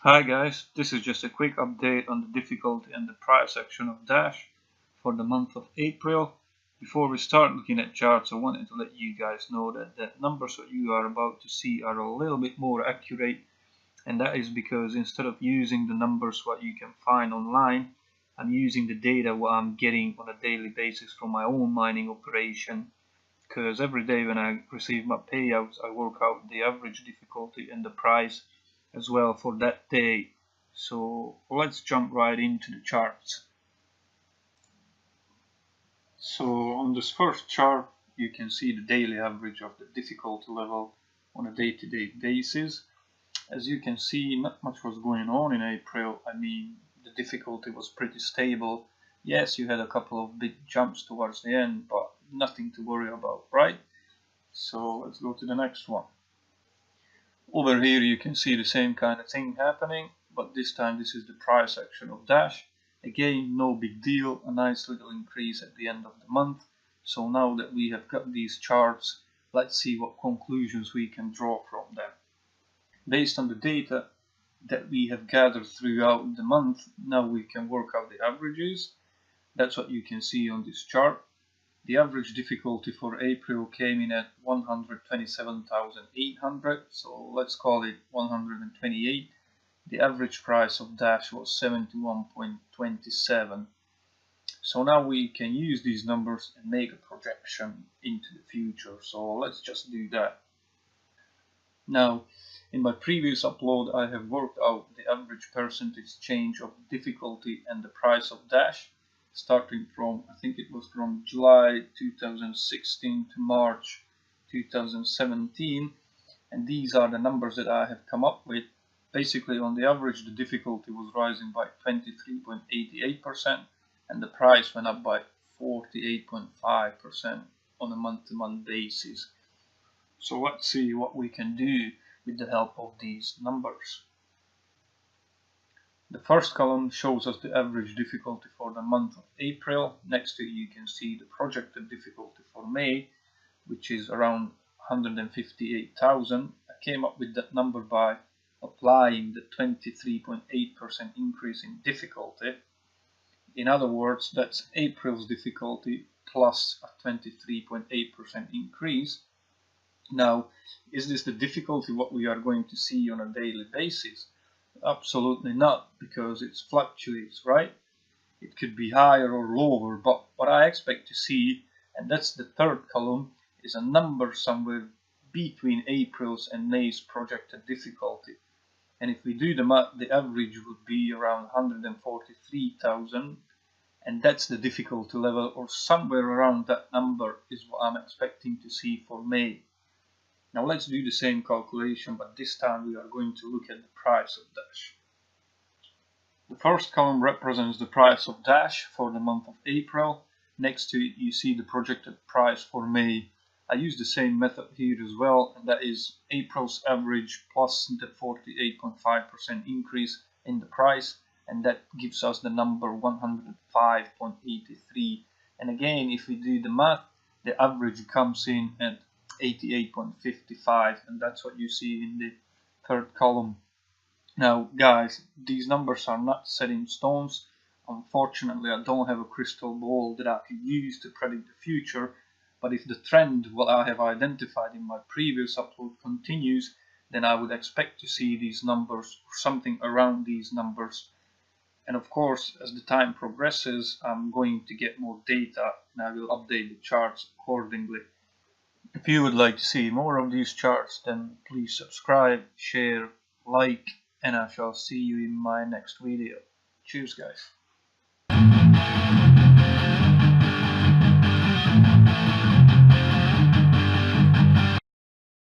Hi guys, this is just a quick update on the difficulty and the price action of Dash for the month of April. Before we start looking at charts, I wanted to let you guys know that the numbers that you are about to see are a little bit more accurate, and that is because instead of using the numbers what you can find online, I'm using the data what I'm getting on a daily basis from my own mining operation, because every day when I receive my payouts I work out the average difficulty and the price as well for that day. So let's jump right into the charts. So on this first chart you can see the daily average of the difficulty level on a day-to-day basis. As you can see, not much was going on in April. I mean, the difficulty was pretty stable. Yes, you had a couple of big jumps towards the end, but nothing to worry about, right? So let's go to the next one. Over here you can see the same kind of thing happening, but this time this is the price action of Dash. Again, no big deal, a nice little increase at the end of the month. So now that we have got these charts, let's see what conclusions we can draw from them. Based on the data that we have gathered throughout the month, now we can work out the averages. That's what you can see on this chart. The average difficulty for April came in at 127,800, so let's call it 128. The average price of Dash was 71.27. So now we can use these numbers and make a projection into the future. So let's just do that. Now, in my previous upload, I have worked out the average percentage change of difficulty and the price of Dash, starting from, I think it was from July 2016 to March 2017, and these are the numbers that I have come up with. Basically, on the average, the difficulty was rising by 23.88%, and the price went up by 48.5% on a month-to-month basis. So let's see what we can do with the help of these numbers. The first column shows us the average difficulty for the month of April. Next to it you can see the projected difficulty for May, which is around 158,000. I came up with that number by applying the 23.8% increase in difficulty. In other words, that's April's difficulty plus a 23.8% increase. Now, is this the difficulty what we are going to see on a daily basis? Absolutely not, because it fluctuates, right? It could be higher or lower, but what I expect to see, and that's the third column, is a number somewhere between April's and May's projected difficulty. And if we do the math, the average would be around 143,000, and that's the difficulty level, or somewhere around that number is what I'm expecting to see for May. Now let's do the same calculation, but this time we are going to look at the price of Dash. The first column represents the price of Dash for the month of April. Next to it you see the projected price for May. I use the same method here as well, and that is April's average plus the 48.5% increase in the price, and that gives us the number 105.83. And again, if we do the math, the average comes in at 88.55, and that's what you see in the third column. Now guys, these numbers are not set in stones. Unfortunately, I don't have a crystal ball that I can use to predict the future, but if the trend what I have identified in my previous upload continues, then I would expect to see these numbers or something around these numbers. And of course, as the time progresses, I'm going to get more data and I will update the charts accordingly. If you would like to see more of these charts, then please subscribe, share, like, and I shall see you in my next video. Cheers guys.